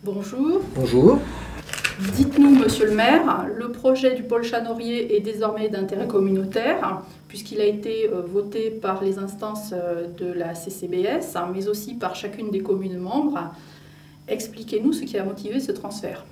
Bonjour. Bonjour. Dites-nous, monsieur le maire, le projet du pôle Chat-Norier est désormais d'intérêt communautaire, puisqu'il a été voté par les instances de la CCBS, mais aussi par chacune des communes membres. Expliquez-nous ce qui a motivé ce transfert.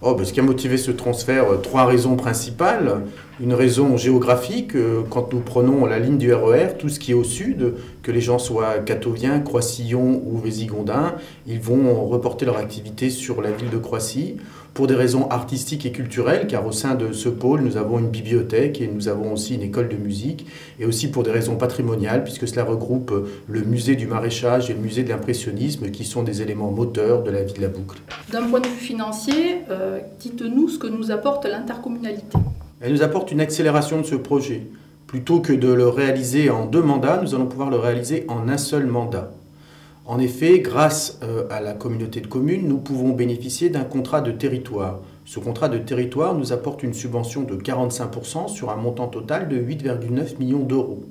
Ce qui a motivé ce transfert, trois raisons principales. Une raison géographique, quand nous prenons la ligne du RER, tout ce qui est au sud, que les gens soient Catoviens, Croix-Sillon ou Vésigondins, ils vont reporter leur activité sur la ville de Croissy. Pour des raisons artistiques et culturelles, car au sein de ce pôle, nous avons une bibliothèque et nous avons aussi une école de musique, et aussi pour des raisons patrimoniales, puisque cela regroupe le musée du maraîchage et le musée de l'impressionnisme, qui sont des éléments moteurs de la vie de la Boucle. D'un point de vue financier, dites-nous ce que nous apporte l'intercommunalité. Elle nous apporte une accélération de ce projet. Plutôt que de le réaliser en 2 mandats, nous allons pouvoir le réaliser en un seul mandat. En effet, grâce à la communauté de communes, nous pouvons bénéficier d'un contrat de territoire. Ce contrat de territoire nous apporte une subvention de 45% sur un montant total de 8,9 millions d'euros.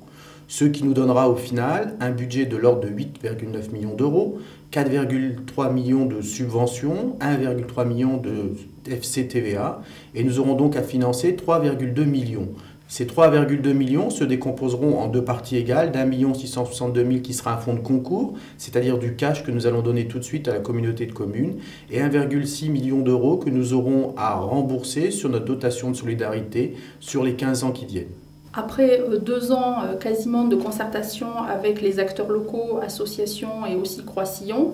Ce qui nous donnera au final un budget de l'ordre de 8,9 millions d'euros, 4,3 millions de subventions, 1,3 million de FCTVA, et nous aurons donc à financer 3,2 millions. Ces 3,2 millions se décomposeront en 2 parties égales, d'1 662 000 qui sera un fonds de concours, c'est-à-dire du cash que nous allons donner tout de suite à la communauté de communes, et 1,6 million d'euros que nous aurons à rembourser sur notre dotation de solidarité sur les 15 ans qui viennent. Après 2 ans quasiment de concertation avec les acteurs locaux, associations et aussi Croix-Sillon,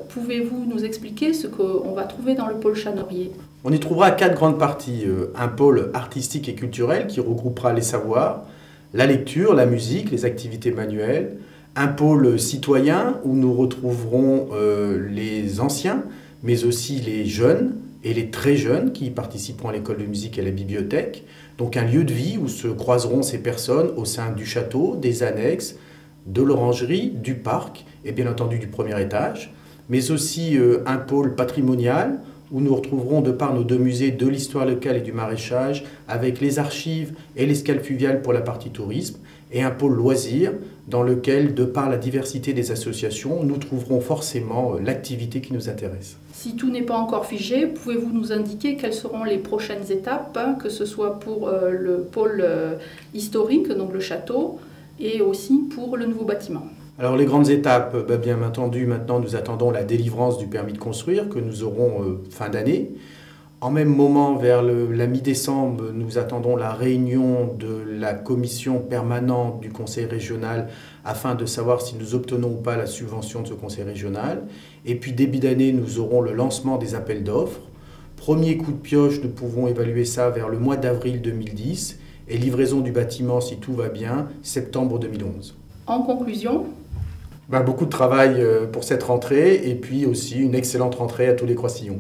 pouvez-vous nous expliquer ce qu'on va trouver dans le pôle Chat-Norier ? On y trouvera 4 grandes parties. Un pôle artistique et culturel qui regroupera les savoirs, la lecture, la musique, les activités manuelles. Un pôle citoyen où nous retrouverons les anciens, mais aussi les jeunes et les très jeunes qui participeront à l'école de musique et à la bibliothèque. Donc un lieu de vie où se croiseront ces personnes au sein du château, des annexes, de l'orangerie, du parc et bien entendu du premier étage. Mais aussi un pôle patrimonial où nous retrouverons, de par nos 2 musées de l'histoire locale et du maraîchage, avec les archives et l'escale fluviale pour la partie tourisme, et un pôle loisirs dans lequel, de par la diversité des associations, nous trouverons forcément l'activité qui nous intéresse. Si tout n'est pas encore figé, pouvez-vous nous indiquer quelles seront les prochaines étapes, que ce soit pour le pôle historique, donc le château, et aussi pour le nouveau bâtiment ? Alors les grandes étapes, bien entendu, maintenant nous attendons la délivrance du permis de construire que nous aurons fin d'année. En même moment, vers la mi-décembre, nous attendons la réunion de la commission permanente du conseil régional afin de savoir si nous obtenons ou pas la subvention de ce conseil régional. Et puis début d'année, nous aurons le lancement des appels d'offres. Premier coup de pioche, nous pouvons évaluer ça vers le mois d'avril 2010 et livraison du bâtiment, si tout va bien, septembre 2011. En conclusion, beaucoup de travail pour cette rentrée et puis aussi une excellente rentrée à tous les Croix-Sillons.